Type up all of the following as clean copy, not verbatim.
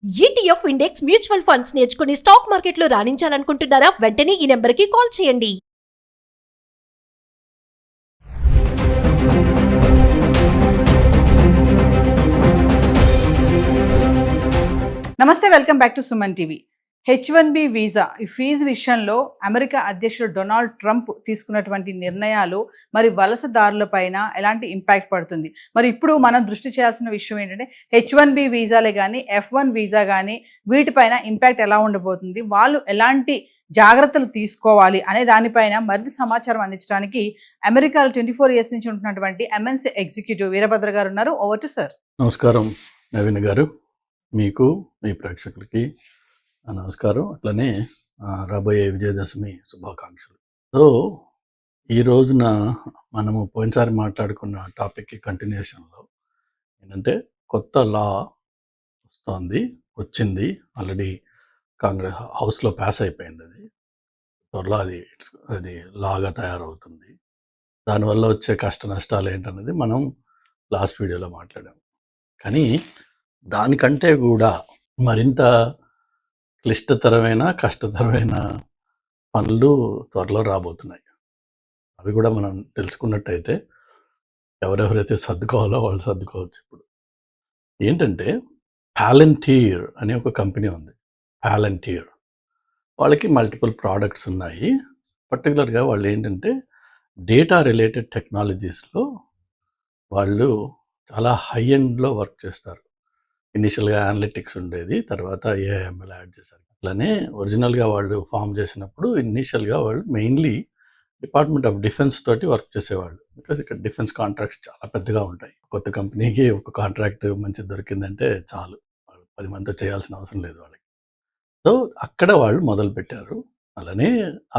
ETF index mutual funds నేర్చుకుని stock మార్కెట్లో రాణించాలనుకుంటున్నారా? వెంటనే ఈ నెంబర్కి కాల్ చేయండి. నమస్తే, welcome back to Suman TV. H1B visa ఈ ఫీజు విషయంలో అమెరికా అధ్యక్షుడు డొనాల్డ్ ట్రంప్ తీసుకున్నటువంటి నిర్ణయాలు మరి వలసదారులపైన ఎలాంటి ఇంపాక్ట్ పడుతుంది? మరి ఇప్పుడు మనం దృష్టి చేయాల్సిన విషయం ఏంటంటే H1B వీసాలే కానీ F1 వీసా కానీ వీటిపైన ఇంపాక్ట్ ఎలా ఉండబోతుంది, వాళ్ళు ఎలాంటి జాగ్రత్తలు తీసుకోవాలి అనే దానిపైన మరింత సమాచారం అందించడానికి అమెరికాలో 24 years నుంచి ఉంటున్నటువంటి MNC ఎగ్జిక్యూటివ్ వీరభద్ర గారు ఉన్నారు. Over to sir. నమస్కారం నవీన్ గారు, మీకు మీ ప్రేక్షకులకి నమస్కారం. అట్లనే రాబోయే విజయదశమి శుభాకాంక్షలు. సో ఈ రోజున మనము పోయినసారి మాట్లాడుకున్న టాపిక్కి కంటిన్యూషన్లో ఏంటంటే కొత్త లా వచ్చింది ఆల్రెడీ కాంగ్రెస్ హౌస్లో పాస్ అయిపోయింది. అది త్వరలో అది లాగా తయారవుతుంది. దానివల్ల వచ్చే కష్ట నష్టాలు ఏంటనేది మనం లాస్ట్ వీడియోలో మాట్లాడాము. కానీ దానికంటే కూడా మరింత క్లిష్టతరమైన కష్టతరమైన పనులు త్వరలో రాబోతున్నాయి. అవి కూడా మనం తెలుసుకున్నట్టయితే ఎవరెవరైతే సర్దుకోవాలో వాళ్ళు సర్దుకోవచ్చు. ఇప్పుడు ఏంటంటే పాలంటీర్ అనే ఒక కంపెనీ ఉంది. పాలంటీర్ వాళ్ళకి మల్టిపుల్ ప్రోడక్ట్స్ ఉన్నాయి. పర్టికులర్గా వాళ్ళు ఏంటంటే డేటా రిలేటెడ్ టెక్నాలజీస్లో వాళ్ళు చాలా హై ఎండ్లో వర్క్ చేస్తారు. ఇనిషియల్గా అనలిటిక్స్ ఉండేది, తర్వాత ఏఐఎంఎల్ యాడ్ చేశారు. అట్లనే ఒరిజినల్గా వాళ్ళు ఫామ్ చేసినప్పుడు ఇనిషియల్గా వాళ్ళు మెయిన్లీ డిపార్ట్మెంట్ ఆఫ్ డిఫెన్స్ తోటి వర్క్ చేసేవాళ్ళు. బికాజ్ ఇక్కడ డిఫెన్స్ కాంట్రాక్ట్స్ చాలా పెద్దగా ఉంటాయి. కొత్త కంపెనీకి ఒక కాంట్రాక్ట్ మంచిది దొరికిందంటే చాలు, వాళ్ళు 10 మందితో చేయాల్సిన అవసరం లేదు వాళ్ళకి. సో అక్కడ వాళ్ళు మొదలుపెట్టారు. అలానే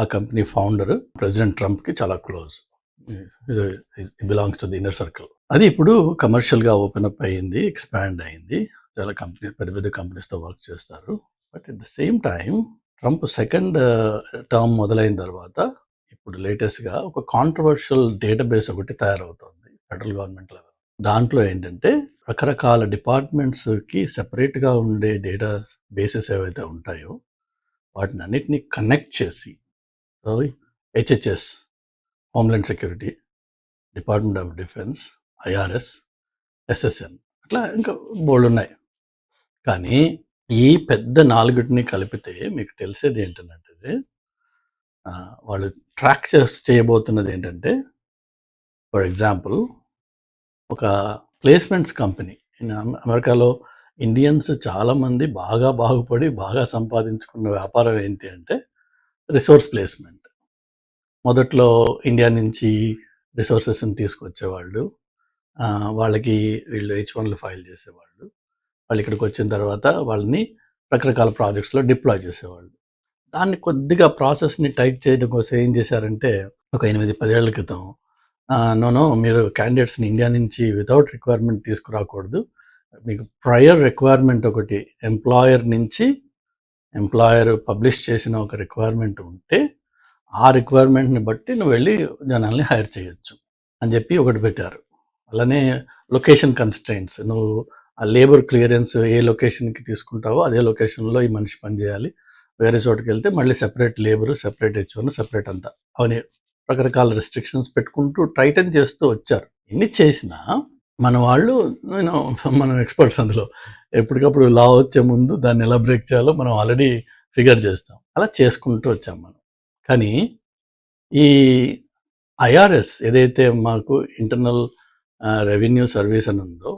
ఆ కంపెనీ ఫౌండర్ ప్రెసిడెంట్ ట్రంప్కి చాలా close, belongs to the inner circle. అది ఇప్పుడు కమర్షియల్గా ఓపెన్ అప్ అయ్యింది, ఎక్స్పాండ్ అయింది. చాలా కంపెనీ పెద్ద పెద్ద కంపెనీస్తో వర్క్ చేస్తారు. But at the same time Trump second term మొదలైన తర్వాత ఇప్పుడు లేటెస్ట్గా ఒక కాంట్రవర్షియల్ డేటాబేస్ ఒకటి తయారవుతుంది ఫెడరల్ గవర్నమెంట్ లెవెల్. దాంట్లో ఏంటంటే రకరకాల డిపార్ట్మెంట్స్కి సెపరేట్గా ఉండే డేటా బేసెస్ ఏవైతే ఉంటాయో వాటిని అన్నిటినీ కనెక్ట్ చేసి HHS, homeland security, department of defence, IRS, SSN, అట్లా ఇంకా బోల్డ్ ఉన్నాయి. కానీ ఈ పెద్ద 4 కలిపితే మీకు తెలిసేది ఏంటంటే వాళ్ళు ట్రాక్ చేయబోతున్నది ఏంటంటే, ఫర్ ఎగ్జాంపుల్ ఒక ప్లేస్మెంట్స్ కంపెనీ. అమెరికాలో ఇండియన్స్ చాలామంది బాగా బాగుపడి బాగా సంపాదించుకున్న వ్యాపారం ఏంటి అంటే రిసోర్స్ ప్లేస్మెంట్. మొదట్లో ఇండియా నుంచి రిసోర్సెస్ని తీసుకొచ్చేవాళ్ళు, వాళ్ళకి వీళ్ళు H1 ఫైల్ చేసేవాళ్ళు. వాళ్ళు ఇక్కడికి వచ్చిన తర్వాత వాళ్ళని రకరకాల ప్రాజెక్ట్స్లో డిప్లాయ్ చేసేవాళ్ళు. దాన్ని కొద్దిగా ప్రాసెస్ని టైట్ చేయడం కోసం ఏం చేశారంటే ఒక 8-10 ఏళ్ల క్రితం మీరు క్యాండిడేట్స్ని ఇండియా నుంచి వితౌట్ రిక్వైర్మెంట్ తీసుకురాకూడదు, మీకు ప్రయర్ రిక్వైర్మెంట్ ఒకటి ఎంప్లాయర్ పబ్లిష్ చేసిన ఒక రిక్వైర్మెంట్ ఉంటే ఆ రిక్వైర్మెంట్ని బట్టి నువ్వు వెళ్ళి జనాల్ని హైర్ చేయొచ్చు అని చెప్పి ఒకటి పెట్టారు. అలానే లొకేషన్ కన్స్ట్రెయింట్స్, నువ్వు ఆ లేబర్ క్లియరెన్స్ ఏ లొకేషన్కి తీసుకుంటావో అదే లొకేషన్లో ఈ మనిషి పనిచేయాలి, వేరే చోటుకి వెళ్తే మళ్ళీ separate labour, separate H1, separate అంతా అవన్నీ రకరకాల రెస్ట్రిక్షన్స్ పెట్టుకుంటూ టైటన్ చేస్తూ వచ్చారు. ఎన్ని చేసినా మనం ఎక్స్పర్ట్స్ అందులో ఎప్పటికప్పుడు లా వచ్చే ముందు దాన్ని ఎలా బ్రేక్ చేయాలో మనం ఆల్రెడీ ఫిగర్ చేస్తాం. అలా చేసుకుంటూ వచ్చాం మనం. కానీ ఈ IRS ఏదైతే మాకు ఇంటర్నల్ రెవెన్యూ సర్వీస్ అని ఉందో,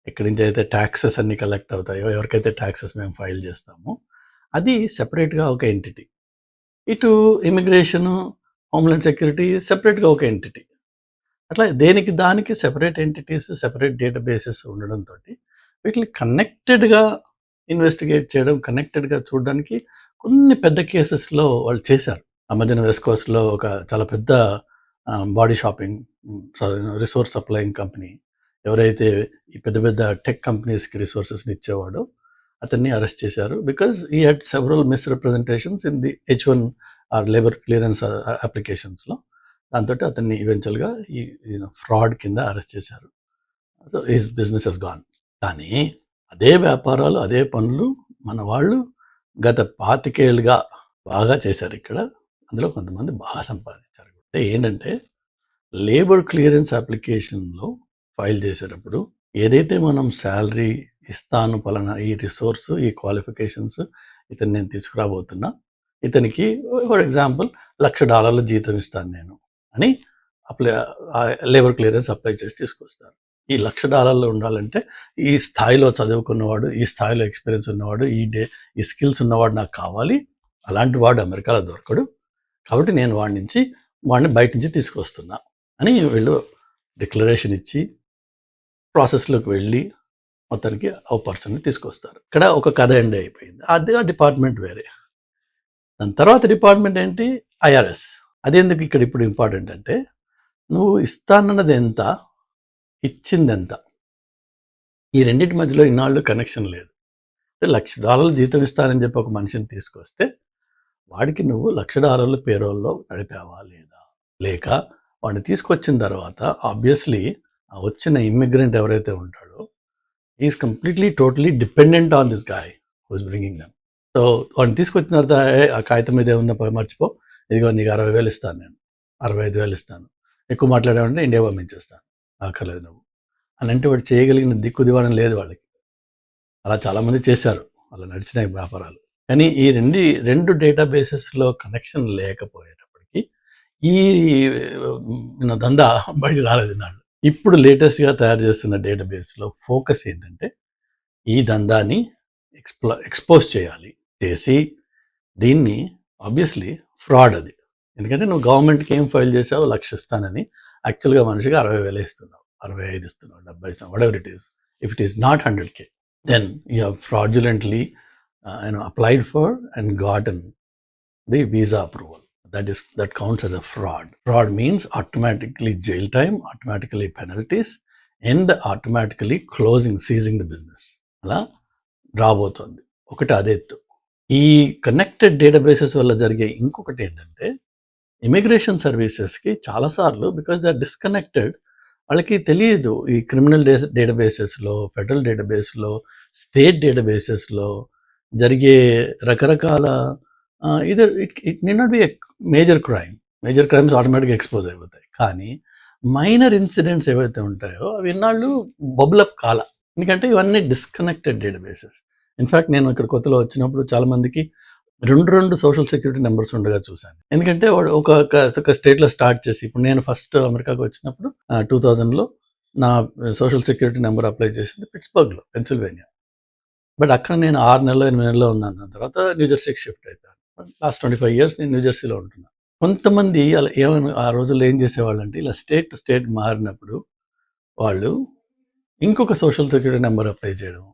ఎక్కడి నుంచి అయితే ట్యాక్సెస్ అన్ని కలెక్ట్ అవుతాయో, ఎవరికైతే ట్యాక్సెస్ మేము ఫైల్ చేస్తామో అది సెపరేట్గా ఒక ఎంటిటీ. ఇటు ఇమిగ్రేషను, హోమ్లాండ్ సెక్యూరిటీ సెపరేట్గా ఒక ఎంటిటీ. అట్లా దేనికి దానికి సెపరేట్ ఎంటిటీస్, సెపరేట్ డేటాబేసెస్ ఉండడంతో వీటిని కనెక్టెడ్గా ఇన్వెస్టిగేట్ చేయడం, కనెక్టెడ్గా చూడడానికి కొన్ని పెద్ద కేసెస్లో వాళ్ళు చేశారు. ఆ మధ్యన వెస్ట్ కోస్ట్లో ఒక చాలా పెద్ద body shopping resource supplying company ఎవరైతే ఈ పెద్ద పెద్ద టెక్ కంపెనీస్కి రిసోర్సెస్ని ఇచ్చేవాడో అతన్ని అరెస్ట్ చేశారు. Because he had several misrepresentations in the H1 or labour clearance అప్లికేషన్స్లో. దాంతో అతన్ని ఈవెన్చువల్గా ఈ ఫ్రాడ్ కింద అరెస్ట్ చేశారు. So his business has gone. కానీ అదే వ్యాపారాలు, అదే పనులు మన వాళ్ళు గత 25 ఏళ్ళుగా బాగా చేశారు ఇక్కడ. అందులో కొంతమంది బాగా సంపాదించారు. అంటే ఏంటంటే లేబర్ క్లియరెన్స్ అప్లికేషన్‌లో ఫైల్ చేసేటప్పుడు ఏదైతే మనం సాలరీ ఇస్తాను పలానా ఈ రిసోర్స్, ఈ క్వాలిఫికేషన్స్ ఇతన్ని నేను తీసుకురాబోతున్నా. ఇతనికి ఫర్ ఎగ్జాంపుల్ $1,00,000 జీతం ఇస్తాను నేను అని లేబర్ క్లియరెన్స్ అప్లై చేసి తీసుకొస్తారు. ఈ $1,00,000 ఉండాలంటే ఈ స్థాయిలో చదువుకున్నవాడు, ఈ స్థాయిలో ఎక్స్పీరియన్స్ ఉన్నవాడు, ఈ స్కిల్స్ ఉన్నవాడు నాకు కావాలి. అలాంటి వాడు అమెరికాలో దొరకడు. కాబట్టి నేను వాడిని బయట నుంచి తీసుకొస్తున్నా అని వీళ్ళు డిక్లరేషన్ ఇచ్చి ప్రాసెస్లోకి వెళ్ళి మొత్తానికి ఒక పర్సన్ని తీసుకొస్తారు. ఇక్కడ ఒక కథ ఎండ్ అయిపోయింది. అది ఆ డిపార్ట్మెంట్ వేరే. దాని తర్వాత డిపార్ట్మెంట్ ఏంటి? ఐఆర్ఎస్. అదెందుకు ఇక్కడ ఇప్పుడు ఇంపార్టెంట్ అంటే నువ్వు ఇస్తానన్నది ఎంత, ఇచ్చింది ఎంత, ఈ రెండింటి మధ్యలో ఇన్నాళ్ళు కనెక్షన్ లేదు. అంటే $1,00,000 జీతం ఇస్తానని చెప్పి ఒక మనిషిని తీసుకొస్తే వాడికి నువ్వు $1,00,000 పేరోల్లో నడిపావా లేదా? లేక వాడిని తీసుకొచ్చిన తర్వాత ఆబ్వియస్లీ ఆ వచ్చిన ఇమ్మిగ్రెంట్ ఎవరైతే ఉంటాడో is completely totally dependent on this guy who's bringing them. So వాడిని తీసుకొచ్చిన తర్వాత ఆ కాగితం మీద ఏముందో మర్చిపో, ఇదిగో నీకు 60,000 ఇస్తాను, నేను 65,000 ఇస్తాను, ఎక్కువ మాట్లాడామంటే ఇండియా పంపించేస్తాను, అక్కర్లేదు నువ్వు అని అంటే వాడు చేయగలిగిన దిక్కు దివాణం లేదు వాళ్ళకి. అలా చాలామంది చేశారు, అలా నడిచినాయి వ్యాపారాలు. కానీ ఈ రెండు డేటాబేసెస్లో కనెక్షన్ లేకపోయేటప్పటికి ఈ దందా బయట రాలేదు నాడు. ఇప్పుడు లేటెస్ట్గా తయారు చేస్తున్న డేటాబేస్లో ఫోకస్ ఏంటంటే ఈ దందాని ఎక్స్పోజ్ చేయాలి, చేసి దీన్ని ఆబ్వియస్లీ ఫ్రాడ్ అది. ఎందుకంటే నువ్వు గవర్నమెంట్కి ఏం ఫైల్ చేసావు, 1,00,000 ఇస్తానని యాక్చువల్గా మనిషికి 60,000 ఇస్తున్నావు, 65 ఇస్తున్నావు, 70 ఇస్తున్నావు, whatever it is. If it is not 100K, then you have fraudulently applied for and gotten the visa approval. That counts as a fraud. Fraud means automatically jail time, automatically penalties, and automatically seizing the business. అలా రాబోతోంది. ఒకటి అదెత్తు. ఈ connected databases వల్ల జరిగే ఇంకొకటి ఏంటంటే immigration సర్వీసెస్కి చాలాసార్లు because they are disconnected, వాళ్ళకి తెలియదు ఈ క్రిమినల్ డేటాబేసెస్లో, ఫెడరల్ డేటాబేస్లో, స్టేట్ డేటాబేసెస్లో జరిగే రకరకాల it need not be a major crimes ఆటోమేటిక్గా ఎక్స్పోజ్ అయిపోతాయి. కానీ మైనర్ ఇన్సిడెంట్స్ ఏవైతే ఉంటాయో అవి ఇన్నాళ్ళు బబులప్ కాల, ఎందుకంటే ఇవన్నీ డిస్కనెక్టెడ్ డేటాబేసెస్. ఇన్ఫ్యాక్ట్ నేను ఇక్కడ కొత్తలో వచ్చినప్పుడు చాలామందికి రెండు సోషల్ సెక్యూరిటీ నెంబర్స్ ఉండగా చూశాను. ఎందుకంటే వాడు ఒక స్టేట్లో స్టార్ట్ చేసి, ఇప్పుడు నేను ఫస్ట్ అమెరికాకు వచ్చినప్పుడు 2000లో నా సోషల్ సెక్యూరిటీ నెంబర్ అప్లై చేసింది పిట్స్బర్గ్లో, పెన్సిల్వేనియా. బట్ అక్కడ నేను 6 నెలలో 8 నెలలో ఉన్నాను. దాని తర్వాత న్యూజెర్సీకి షిఫ్ట్ అయిపోయాను. లాస్ట్ 25 years నేను న్యూజెర్సీలో ఉంటున్నాను. కొంతమంది అలా ఆ రోజుల్లో ఏం చేసేవాళ్ళు అంటే ఇలా స్టేట్ టు స్టేట్ మారినప్పుడు వాళ్ళు ఇంకొక సోషల్ సెక్యూరిటీ నెంబర్ అప్లై చేయడం,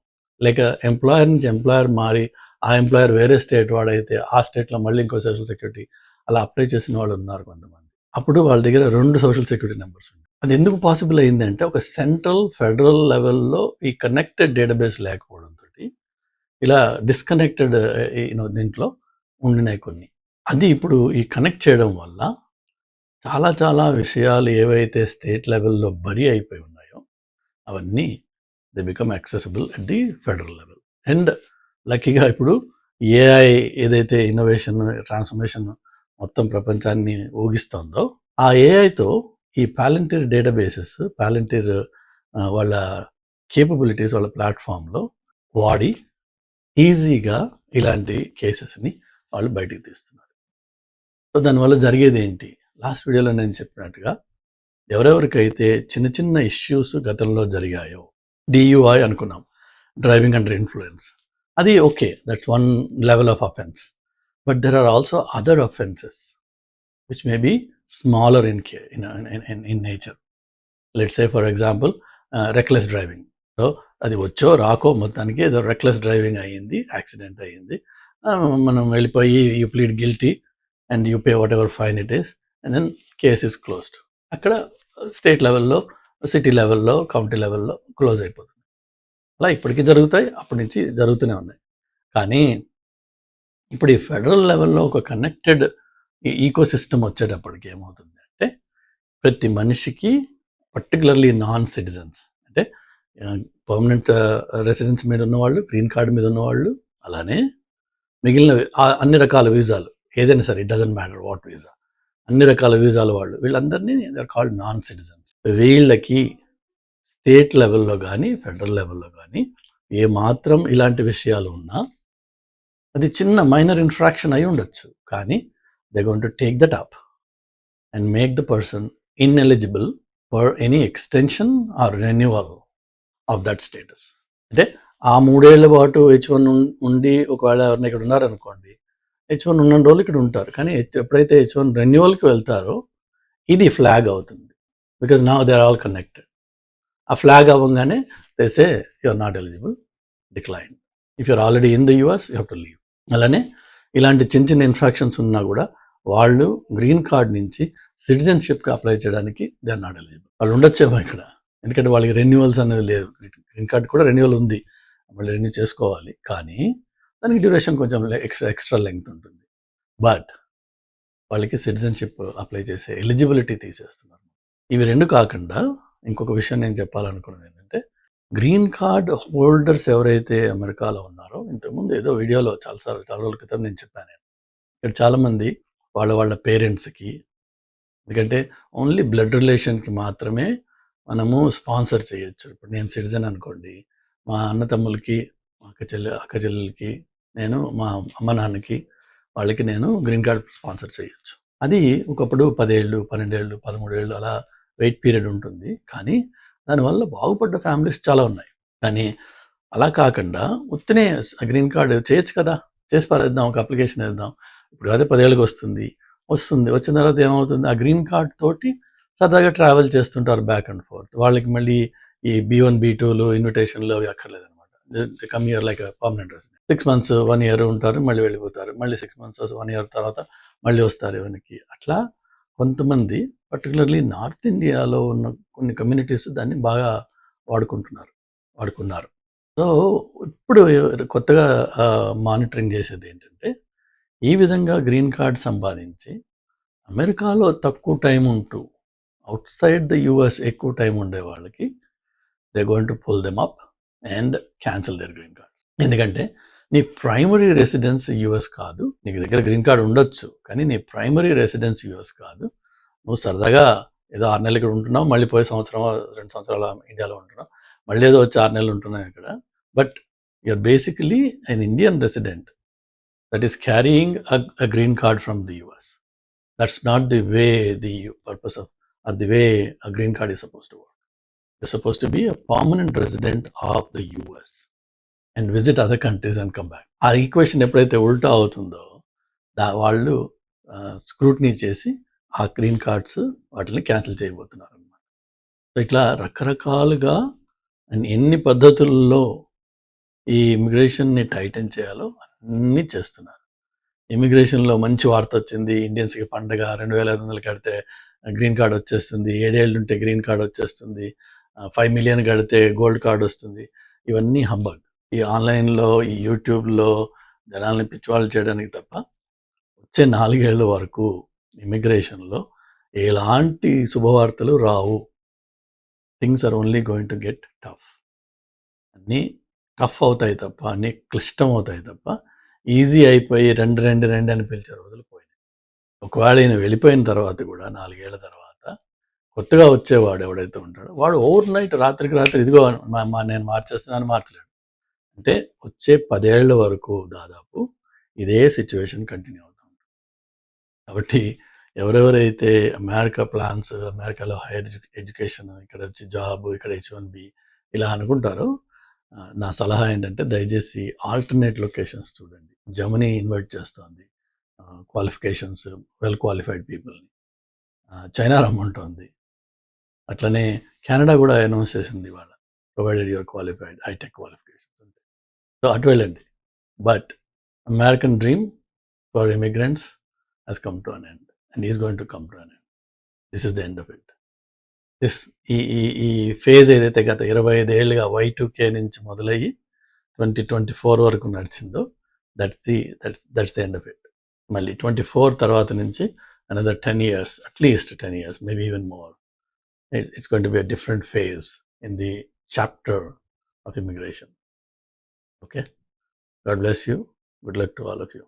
లేక ఎంప్లాయర్ నుంచి ఎంప్లాయర్ మారి ఆ ఎంప్లాయర్ వేరే స్టేట్ వాడైతే ఆ స్టేట్లో మళ్ళీ ఇంకో సోషల్ సెక్యూరిటీ అలా అప్లై చేసిన వాళ్ళు ఉన్నారు కొంతమంది. అప్పుడు వాళ్ళ దగ్గర 2 సోషల్ సెక్యూరిటీ నెంబర్స్ ఉంటాయి. అది ఎందుకు పాసిబుల్ అయిందంటే ఒక ఫెడరల్ లెవెల్లో ఈ కనెక్టెడ్ డేటాబేస్ లేకపోవడంతో ఇలా డిస్కనెక్టెడ్ దీంట్లో ఉండినాయి కొన్ని. అది ఇప్పుడు ఈ కనెక్ట్ చేయడం వల్ల చాలా విషయాలు ఏవైతే స్టేట్ లెవెల్లో బరీ అయిపోయి ఉన్నాయో అవన్నీ they become accessible at the federal level. And లక్కీగా ఇప్పుడు ఏఐ ఏదైతే ఇన్నోవేషన్ ట్రాన్స్ఫర్మేషన్ మొత్తం ప్రపంచాన్ని ఊగిస్తుందో ఆ ఏఐతో ఈ పాలంటీర్ డేటాబేసెస్, పాలంటీర్ వాళ్ళ కేపబిలిటీస్ వాళ్ళ ప్లాట్ఫామ్లో వాడి ఈజీగా ఇలాంటి కేసెస్ని వాళ్ళు బయటికి తీస్తున్నారు. సో దానివల్ల జరిగేది ఏంటి? లాస్ట్ వీడియోలో నేను చెప్పినట్టుగా ఎవరెవరికైతే చిన్న ఇష్యూస్ గతంలో జరిగాయో, DUI అనుకున్నాం, డ్రైవింగ్ అండర్ ఇన్ఫ్లుయెన్స్, అది okay, that's one level of offence. But there are also other offences which may be smaller in nature. Let's say for example reckless driving. So అది వచ్చో రాకో మొత్తానికి ఏదో రెక్లెస్ డ్రైవింగ్ అయ్యింది, accident అయ్యింది, మనం వెళ్ళిపోయి you plead guilty and you pay whatever fine it is and then case is closed. అక్కడ state లెవెల్లో, సిటీ లెవెల్లో, కౌంటీ లెవెల్లో క్లోజ్ అయిపోతుంది. అలా ఇప్పటికీ జరుగుతాయి, అప్పటి నుంచి జరుగుతూనే ఉన్నాయి. కానీ ఇప్పుడు ఈ ఫెడరల్ లెవెల్లో ఒక కనెక్టెడ్ ఈకో సిస్టమ్ వచ్చేటప్పటికి ఏమవుతుంది అంటే ప్రతి మనిషికి, పర్టికులర్లీ నాన్ సిటిజన్స్ అంటే పర్మనెంట్ రెసిడెన్స్ మీద ఉన్నవాళ్ళు, గ్రీన్ కార్డ్ మీద ఉన్నవాళ్ళు, అలానే మిగిలిన అన్ని రకాల వీసాలు ఏదైనా సరే, it doesn't matter what visa, అన్ని రకాల వీసాల వాళ్ళు వీళ్ళందరినీ they are called non citizens. వీళ్ళకి స్టేట్ లెవెల్లో కానీ ఫెడరల్ లెవెల్లో కానీ ఏ మాత్రం ఇలాంటి విషయాలు ఉన్నా అది చిన్న మైనర్ ఇన్ఫ్రాక్షన్ అయి ఉండొచ్చు, కానీ they going to take that up and make the person ineligible for any extension or renewal of that status. అంటే ఆ 3 ఏళ్ల పాటు H1 ఉండి ఒకవేళ ఎవరైనా ఇక్కడ ఉన్నారనుకోండి, H1 ఉన్న రోజులు ఇక్కడ ఉంటారు, కానీ ఎప్పుడైతే H1 రెన్యువల్కి వెళ్తారో ఇది ఫ్లాగ్ అవుతుంది, because now they are all connected. ఆ ఫ్లాగ్ అవ్వగానే they say you are not eligible, decline. If you're already in the US you have to leave. అలానే ఇలాంటి చిన్న చిన్న ఇన్ఫ్రాక్షన్స్ ఉన్నా కూడా వాళ్ళు గ్రీన్ కార్డ్ నుంచి సిటిజన్షిప్కి అప్లై చేయడానికి దే ఆర్ నాట్ ఎలిజిబుల్. వాళ్ళు ఉండొచ్చేమో ఇక్కడ, ఎందుకంటే వాళ్ళకి రెన్యువల్స్ అనేది లేదు. గ్రీన్ కార్డ్ కూడా రెన్యువల్ ఉంది, మళ్ళీ రెన్యూ చేసుకోవాలి, కానీ దానికి డ్యూరేషన్ కొంచెం ఎక్స్ట్రా లెంగ్త్ ఉంటుంది. బట్ వాళ్ళకి సిటిజన్షిప్ అప్లై చేసే ఎలిజిబిలిటీ తీసేస్తున్నారు. ఇవి రెండు కాకుండా ఇంకొక విషయం నేను చెప్పాలనుకున్నది ఏంటంటే, గ్రీన్ కార్డ్ హోల్డర్స్ ఎవరైతే అమెరికాలో ఉన్నారో, ఇంతకుముందు ఏదో వీడియోలో చాలా రోజుల క్రితం నేను చెప్పాను, ఇక్కడ చాలామంది వాళ్ళ పేరెంట్స్కి, ఎందుకంటే ఓన్లీ బ్లడ్ రిలేషన్కి మాత్రమే మనము స్పాన్సర్ చేయొచ్చు. ఇప్పుడు నేను సిటిజన్ అనుకోండి, మా అన్న తమ్ములకి, అక్క చెల్లెలకి, నేను మా అమ్మ నాన్నకి, వాళ్ళకి నేను గ్రీన్ కార్డ్ స్పాన్సర్ చేయొచ్చు. అది ఒకప్పుడు 10 ఏళ్ళు, 12 ఏళ్ళు, 13 ఏళ్ళు అలా వెయిట్ పీరియడ్ ఉంటుంది, కానీ దానివల్ల బాగుపడ్డ ఫ్యామిలీస్ చాలా ఉన్నాయి. కానీ అలా కాకుండా ఉత్తనే గ్రీన్ కార్డ్ చేయొచ్చు కదా, చేసి పారేద్దాం, ఒక అప్లికేషన్ వేద్దాం. ఇప్పుడు అదే 10 ఏళ్ళకి వస్తుంది. వచ్చిన తర్వాత ఏమవుతుంది, ఆ గ్రీన్ కార్డ్ తోటి సరదాగా ట్రావెల్ చేస్తుంటారు బ్యాక్ అండ్ ఫోర్త్. వాళ్ళకి మళ్ళీ ఈ B1, B2లు ఇన్విటేషన్లు అవి అక్కర్లేదు అనమాట. Come here like permanent resident. 6 months 1 year ఉంటారు, మళ్ళీ వెళ్ళిపోతారు, మళ్ళీ 6 months 1 year తర్వాత మళ్ళీ వస్తారు వెనక్కి. అట్లా కొంతమంది పర్టికులర్లీ నార్త్ ఇండియాలో ఉన్న కొన్ని కమ్యూనిటీస్ దాన్ని బాగా వాడుకున్నారు. సో ఇప్పుడు కొత్తగా మానిటరింగ్ చేసేది ఏంటంటే, ఈ విధంగా గ్రీన్ కార్డ్ సంపాదించి అమెరికాలో తక్కువ టైం ఉంటూ అవుట్ సైడ్ ద యూఎస్ ఎక్కువ టైం ఉండే వాళ్ళకి they going to pull them up and cancel their green card. ఎందుకంటే నీ ప్రైమరీ రెసిడెన్స్ యూఎస్ కాదు, నీకు దగ్గర గ్రీన్ కార్డ్ ఉండొచ్చు, కానీ నీ ప్రైమరీ రెసిడెన్స్ యూఎస్ కాదు. నువ్వు సరదాగా ఏదో 6 నెలలు ఇక్కడ ఉంటున్నావు, మళ్ళీ పోయే 2 సంవత్సరాలు ఇండియాలో ఉంటున్నావు, మళ్ళీ ఏదో వచ్చి 6 నెలలు ఉంటున్నావు ఇక్కడ. But you're basically an Indian resident that is carrying a green card from the US. That's not the way the purpose of, or the way a green card is supposed to work. You're supposed to be a permanent resident of the US and visit other countries and come back. ఆ equation ఎప్పుడైతే ఉల్టా అవుతుందో వాళ్ళు scrutiny చేసి ఆ green cards వాటిని cancel చేయబోతున్నారు అన్నమాట. సో ఇట్లా రకరకాలుగా ఎన్ని పద్ధతుల్లో ఈ ఇమిగ్రేషన్ని టైటన్ చేయాలో అన్నీ చేస్తున్నారు. ఇమిగ్రేషన్లో మంచి వార్త వచ్చింది, ఇండియన్స్కి పండగ, 2,500 కడితే గ్రీన్ కార్డ్ వచ్చేస్తుంది, 7 ఏళ్ళు ఉంటే గ్రీన్ కార్డ్ వచ్చేస్తుంది, 5 million కడితే గోల్డ్ కార్డ్ వస్తుంది. ఇవన్నీ హంబగ్. ఈ ఆన్లైన్లో, ఈ యూట్యూబ్లో జనాల్ని పిచ్చివాళ్ళు చేయడానికి తప్ప వచ్చే 4 ఏళ్ళ వరకు ఇమిగ్రేషన్లో ఎలాంటి శుభవార్తలు రావు. Things are only going to get tough. అన్నీ టఫ్ అవుతాయి తప్ప, అన్నీ క్లిష్టం అవుతాయి తప్ప ఈజీ అయిపోయి రెండు అని పిలిచే రోజులు పోయినాయి. ఒకవేళ ఈయన వెళ్ళిపోయిన తర్వాత కూడా 4 ఏళ్ల తర్వాత కొత్తగా వచ్చేవాడు ఎవడైతే ఉంటాడో వాడు ఓవర్ నైట్, రాత్రికి రాత్రి ఇదిగో నేను మార్చేస్తున్నాను మార్చలేడు. అంటే వచ్చే 10 ఏళ్ల వరకు దాదాపు ఇదే సిచ్యువేషన్ కంటిన్యూ అవుతుంది. కాబట్టి ఎవరెవరైతే అమెరికా ప్లాన్స్, అమెరికాలో హైయర్ ఎడ్యుకేషన్, ఇక్కడ వచ్చి జాబ్, ఇక్కడ H1B ఇలా అనుకుంటారో, నా సలహా ఏంటంటే దయచేసి ఆల్టర్నేట్ లొకేషన్స్ చూడండి. జర్మనీ ఇన్వైట్ చేస్తుంది క్వాలిఫికేషన్స్, వెల్ క్వాలిఫైడ్ పీపుల్ని. చైనా రమ్మంటుంది, అట్లనే కెనడా కూడా అనౌన్స్ చేసింది ఇవాళ, provided your qualified hi tech qualifications అంటే. సో అటు వెళ్ళండి. But American dream for immigrants has come to an end and is going to come to an end. This is the end of it. ఈ phase ఏదైతే గత 25 ఏళ్ళుగా Y2K నుంచి మొదలయ్యి 2024 వరకు నడిచిందో that's the end of it. మళ్ళీ 24 తర్వాత నుంచి another 10 years, at least 10 years, maybe even more. It's going to be a different phase in the chapter of immigration. Okay, God bless you, good luck to all of you.